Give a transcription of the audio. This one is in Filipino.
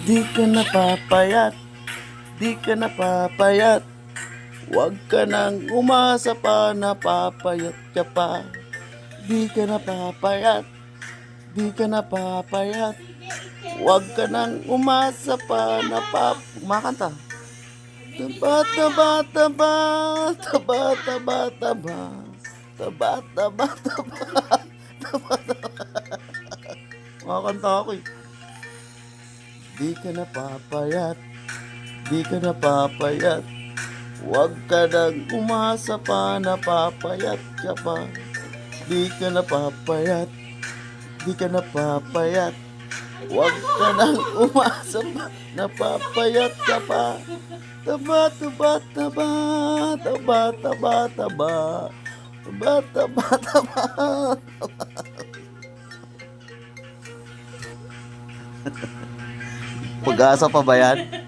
Di ka napapayat, di ka napapayat. Huwag ka nang umasa pa, napapayat ka pa. Di ka napapayat, di ka napapayat. Huwag ka nang umasa pa, kumakanta. Taba, taba, taba, taba, taba, taba. Taba, taba, taba, taba, taba. Kumakanta ako eh. Di ka napapayat, di ka napapayat. Huwag ka nang umasa pa, napapayat ka pa. Di ka napapayat, di ka napapayat. Huwag ka nang umasa pa, napapayat ka pa. Taba, taba, taba, taba, taba, taba. Taba, taba, taba. Pag-asa pa ba yan?